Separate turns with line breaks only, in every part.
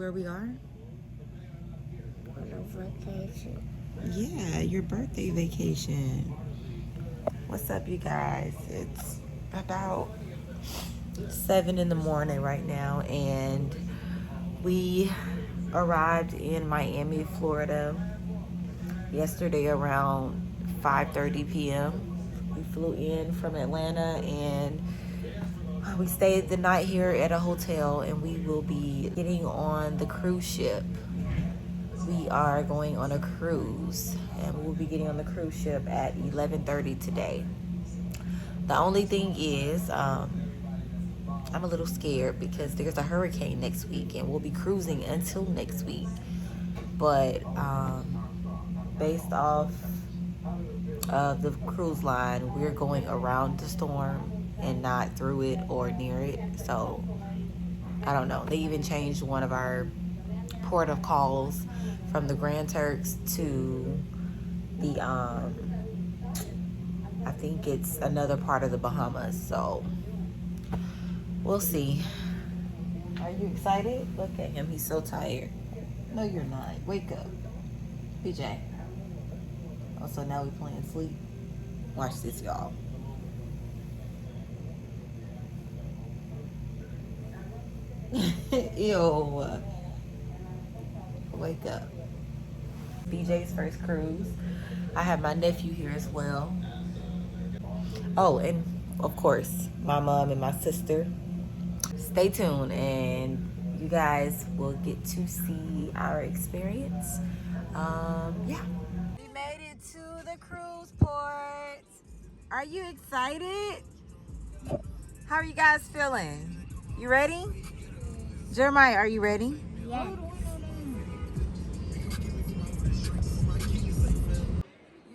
where we are?
On a vacation.
Yeah, your birthday vacation. What's up, you guys? It's about 7 in the morning right now, and we arrived in Miami, Florida yesterday around 5:30 p.m. We flew in from Atlanta, and we stayed the night here at a hotel, and we will be getting on the cruise ship. We are going on a cruise, and we will be getting on the cruise ship at 11:30 today. The only thing is, I'm a little scared because there's a hurricane next week, and we'll be cruising until next week. But based off of the cruise line, we're going around the storm and not through it or near it. So I don't know. They even changed one of our port of calls from the Grand Turks to the I think it's another part of the Bahamas. So we'll see. Are you excited? Look at him. He's so tired. No, you're not. Wake up. PJ. Oh, so now we're playing sleep. Watch this, y'all. Ew. Wake up. BJ's first cruise. I have my nephew here as well. Oh, and of course, my mom and my sister. Stay tuned, and you guys will get to see our experience. Yeah. We made it to the cruise port. Are you excited? How are you guys feeling? You ready? Jeremiah, are you ready?
Yeah.
You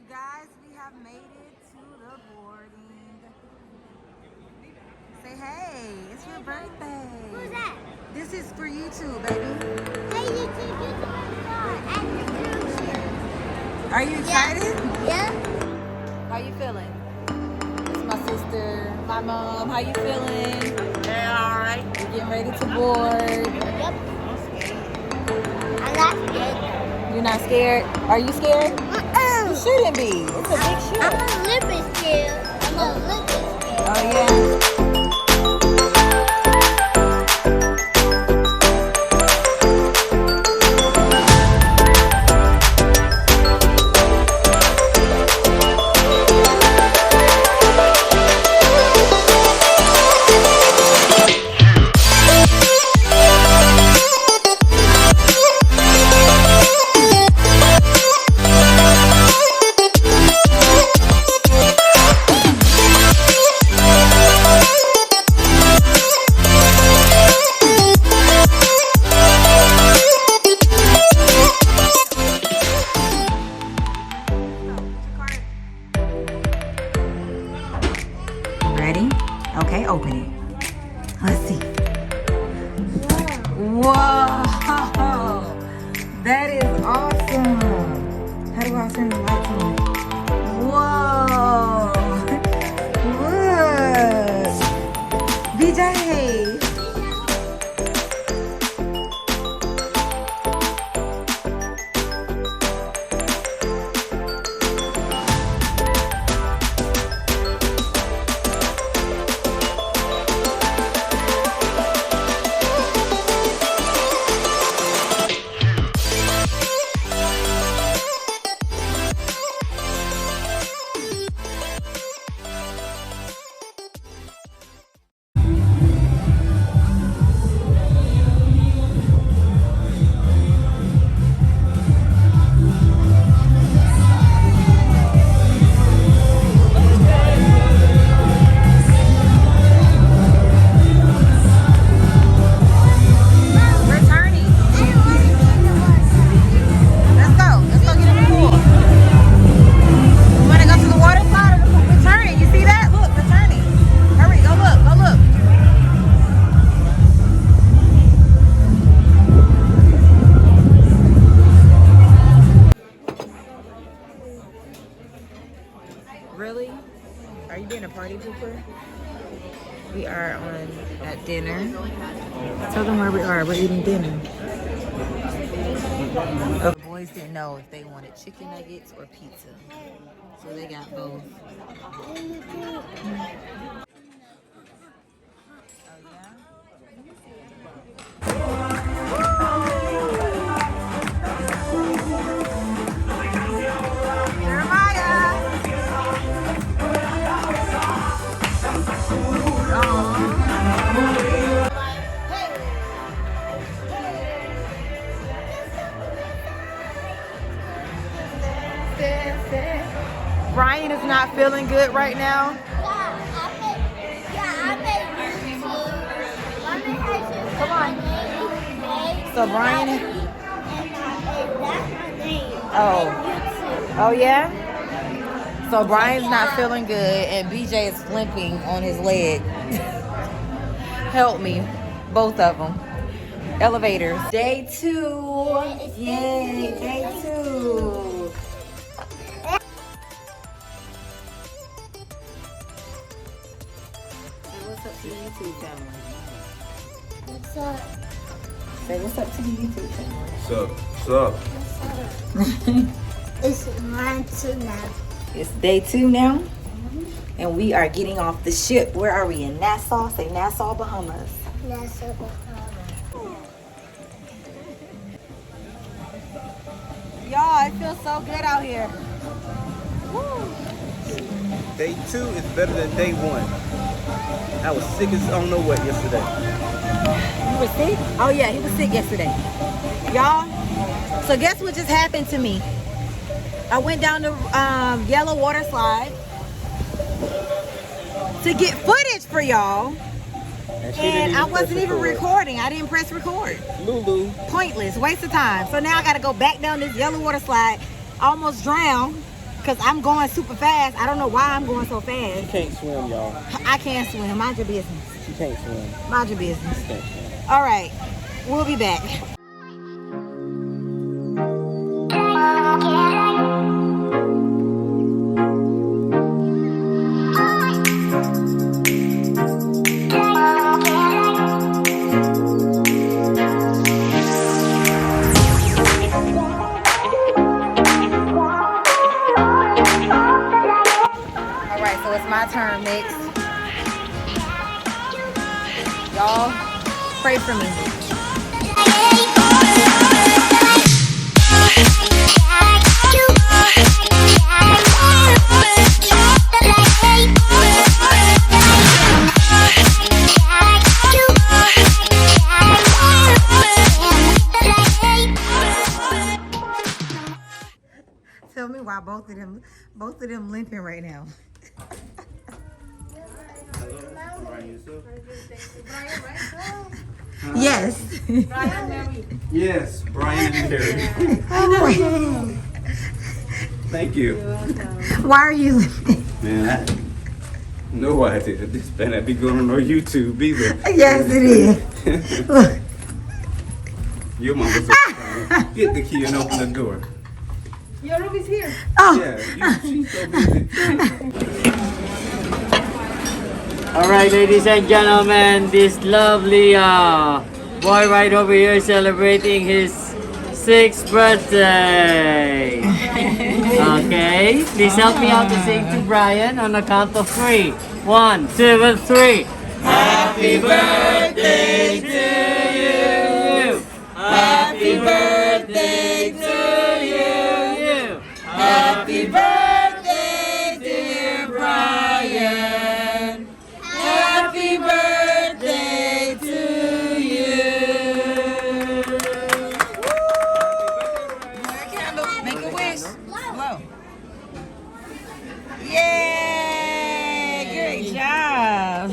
guys, we have made it to the boarding. Say hey, it's your birthday.
Who's that?
This is for you too, baby.
Hey, you two, you at the cruise ship.
Are you excited?
Yeah.
How you feeling? It's my sister, my mom. How you feeling?
Yeah, all right.
We're getting ready to board.
Yep. I'm not scared.
You're not scared? Are you scared? You shouldn't be. It's a big ship.
I'm a little bit scared. I'm a little bit scared.
Oh yeah. Ready? Okay, open it. Let's see. Whoa! That is awesome. How do I turn the lights on? Whoa! Look! BJ! Really? Are you being a party pooper? We are at dinner. Tell them where we are. We're eating dinner. The boys didn't know if they wanted chicken nuggets or pizza, so they got both. Oh yeah. Brian is not feeling good right now. Come on. So Brian. Oh yeah. So Brian's not feeling good, and BJ is limping on his leg. Help me, both of them. Elevators. Day 2. Yay, day 2. What's up to the YouTube family?
What's up?
Say what's up to the YouTube family.
What's up?
It's mine too now.
It's day 2 now, and we are getting off the ship. Where are we? In Nassau? Say Nassau, Bahamas.
Nassau, Bahamas.
Y'all, it feels so good out here. Woo.
Day 2 is better than day 1. I was sick as I don't know what yesterday.
You were sick? Oh yeah, he was sick yesterday. Y'all, so guess what just happened to me? I went down the yellow water slide to get footage for y'all. And I wasn't even recording. I didn't press record.
Lulu.
Pointless, waste of time. So now I gotta go back down this yellow water slide, almost drown, because I'm going super fast. I don't know why I'm going so
You
fast.
can't swim, y'all.
I can't swim. Mind your business.
You can't swim.
Mind your business.
You can't swim.
All right, we'll be back. All right, so it's my turn next. Y'all, pray for me. Tell me why both of them limping right now. Yes.
Yes, Brian and Terry. Thank you.
Why are you limping?
Man, I had no idea this better be going on YouTube either.
Yes, it is. Look.
Your mom was so get the key and open the door.
Your room is here.
Oh.
Yeah, she's so busy.
All right, ladies and gentlemen, this lovely boy right over here celebrating his 6th birthday. Okay, please help me out to sing to Brian on the count of 3. 1, 2, and 3. Happy birthday to you. Happy birthday to you. Happy birthday, dear Brian. Happy birthday to you.
Make a wish. Blow. Yay! Great job.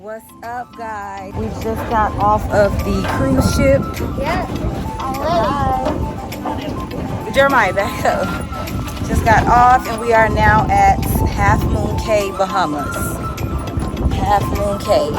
What's up, guys? We just got off of the cruise ship.
Yeah. Alright.
Jeremiah, back up. Just got off and we are now at Half Moon Cay, Bahamas. Half Moon Cay.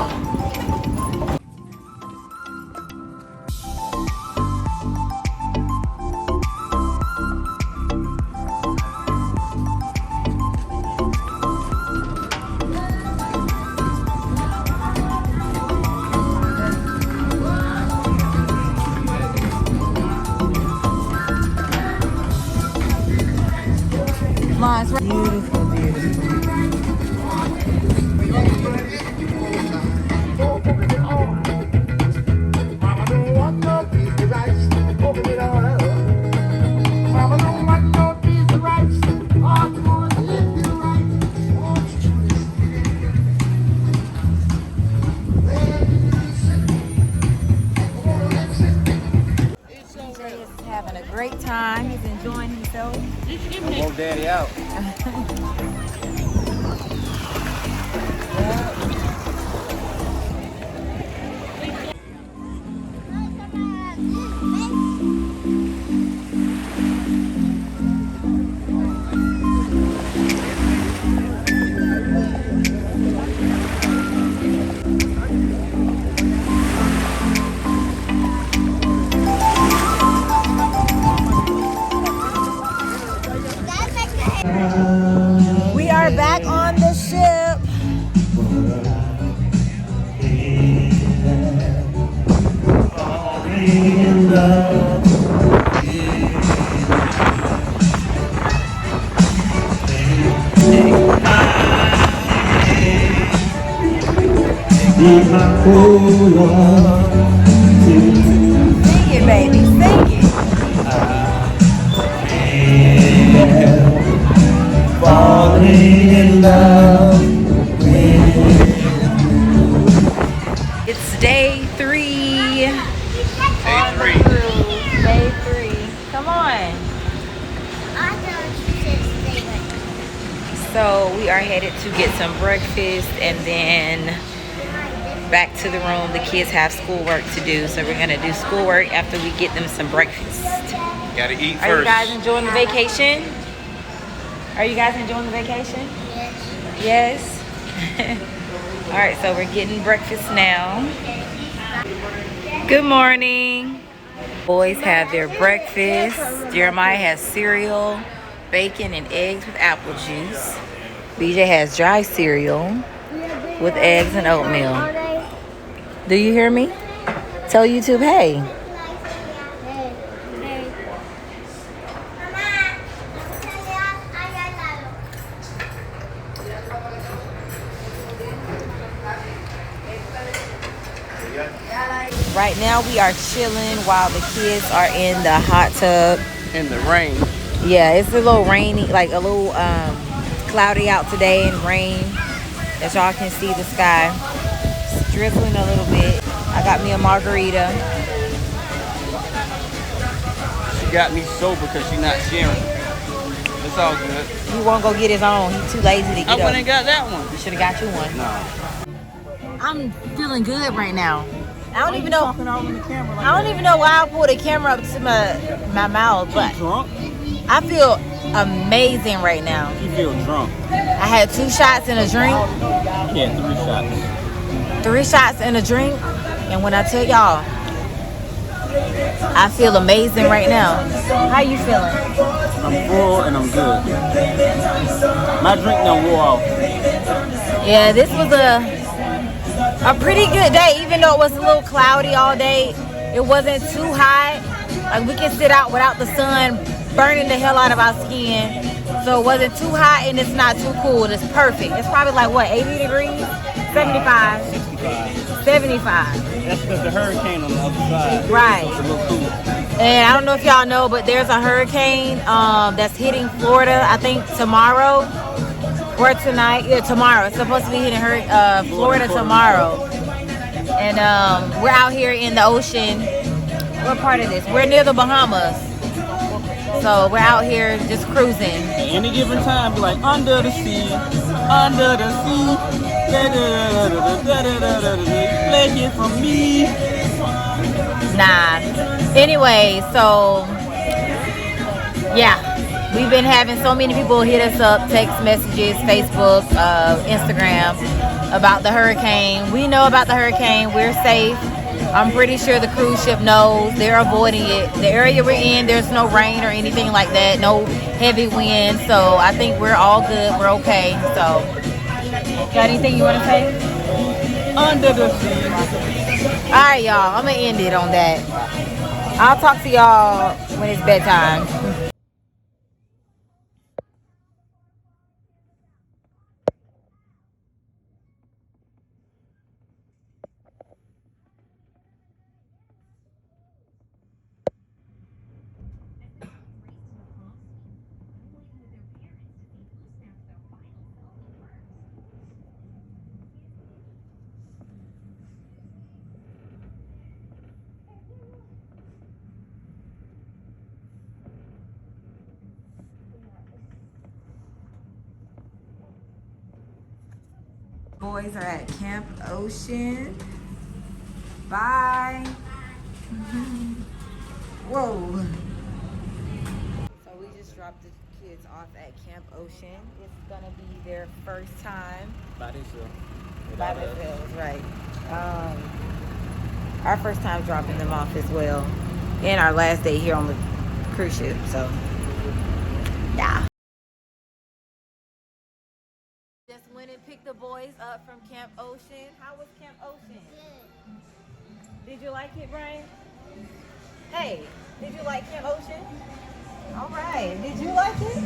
Beautiful, beautiful. DJ is having a great time. He's enjoying himself.
Woke daddy out.
We are back on the ship. Sing it, baby, sing it.
Falling in love
It's day 3.
Day 3.
Day 3. Come on.
I thought you said stay right.
So we are headed to get some breakfast and then back to the room. The kids have schoolwork to do, so we're gonna do schoolwork after we get them some breakfast.
Gotta eat
Are you
first.
guys enjoying the vacation? Are you guys enjoying the vacation? Yes. All right, so we're getting breakfast now. Good morning. Boys have their breakfast. Jeremiah has cereal, bacon, and eggs with apple juice. BJ has dry cereal with eggs and oatmeal. Do you hear me? Tell YouTube, hey. Right now we are chilling while the kids are in the hot tub.
In the rain.
Yeah, it's a little rainy, like a little cloudy out today and rain. As y'all can see the sky. It's drizzling a little bit. I got me a margarita.
She got me sober because she's not sharing. It's all good.
He won't go get his own. He's too lazy to get
I
up.
went and got that one.
You should have got you one.
No.
I'm feeling good right now. I don't even know.
Talking all in the camera like
I don't even know why I pulled the camera up to my mouth, but
You drunk?
I feel amazing right now.
You feel drunk.
I had 2 shots and a drink,
Yeah, 3 shots.
3 shots and a drink, and when I tell y'all, I feel amazing right now. How you feeling?
I'm full and I'm good. My drink done wore off.
Yeah, this was a pretty good day, even though it was a little cloudy all day. It wasn't too hot. Like we can sit out without the sun burning the hell out of our skin. So it wasn't too hot and it's not too cool. It's perfect. It's probably like what, 80 degrees? 75? 75.
That's because the hurricane on the other side.
Right.
It's a little cool.
And I don't know if y'all know, but there's a hurricane that's hitting Florida, I think tomorrow or tonight. Yeah, tomorrow. It's supposed to be hitting Florida tomorrow. And we're out here in the ocean. What part of this? We're near the Bahamas. So we're out here just cruising.
At any given time, be like, under the sea, under the sea. Take it from me.
Nah. Anyway, so Yeah, we've been having so many people hit us up, text messages, Facebook, Instagram, about the hurricane. We know about the hurricane. We're safe. I'm pretty sure the cruise ship knows. They're avoiding it. The area we're in, there's no rain or anything like that. No heavy wind. So I think we're all good. We're okay. So, got anything you want to say?
Under the sea.
All right, y'all. I'm going to end it on that. I'll talk to y'all when it's bedtime. Boys are at Camp Ocean. Bye. Whoa. So we just dropped the kids off at Camp Ocean. It's gonna be their first time.
By themselves.
By themselves, right. Our first time dropping them off as well. And our last day here on the cruise ship, so yeah. Just went and picked the boys up from Camp Ocean. How was Camp Ocean? Did you like it, Brian? Hey, did you like Camp Ocean? All right. Did you like it?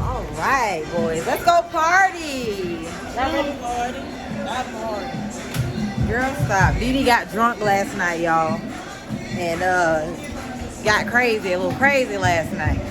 All right, boys. Let's go party. Y'all ready? Party. Girl, stop. Dee Dee got drunk last night, y'all. And got crazy, a little crazy last night.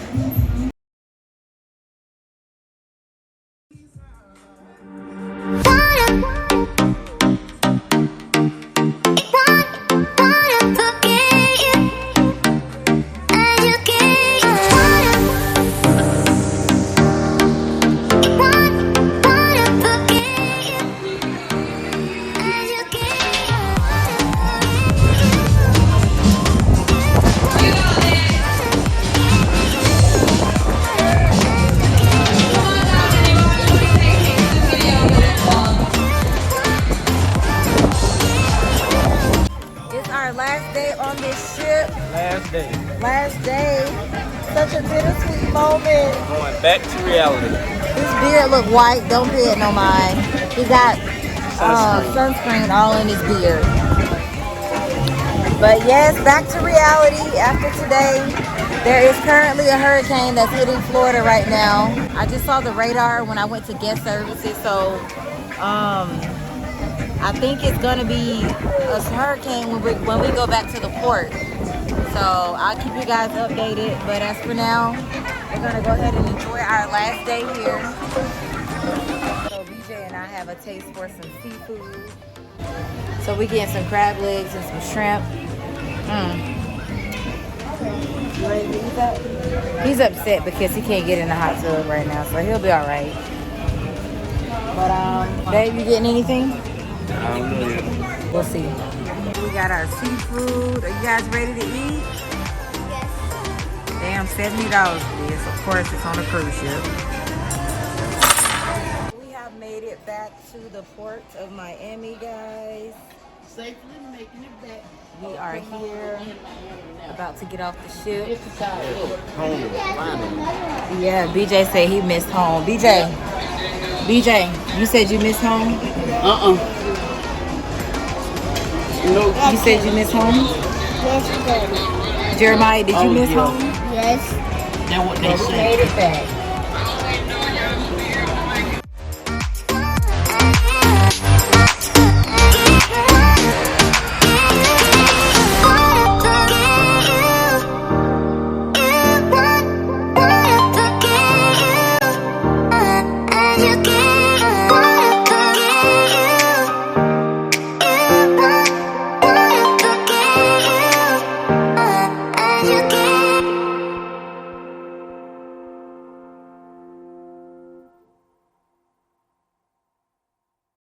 Last day. Such a bittersweet moment.
Going back to reality.
His beard look white. Don't pay it no mind. He got sunscreen all in his beard. But yes, back to reality after today. There is currently a hurricane that's hitting Florida right now. I just saw the radar when I went to guest services, so I think it's gonna be a hurricane when we go back to the port. So I'll keep you guys updated. But as for now, we're gonna go ahead and enjoy our last day here. So BJ and I have a taste for some seafood. So we getting some crab legs and some shrimp. You ready to eat that? He's upset because he can't get in the hot tub right now, so he'll be all right. But babe, you getting anything?
I don't know yet.
We'll see. We got our seafood. Are you guys ready to eat? Damn, $70 for this. Of course, it's on a cruise ship. We have made it back to the port of Miami, guys.
Safely making it back.
We are here, about to get off the ship.
Home, finally.
Yeah, BJ said he missed home. BJ, you said you missed home?
No.
You said you missed home?
Yes,
Jeremiah, did you miss
yeah.
home?
yes.
That's what they
We
say.
made it back.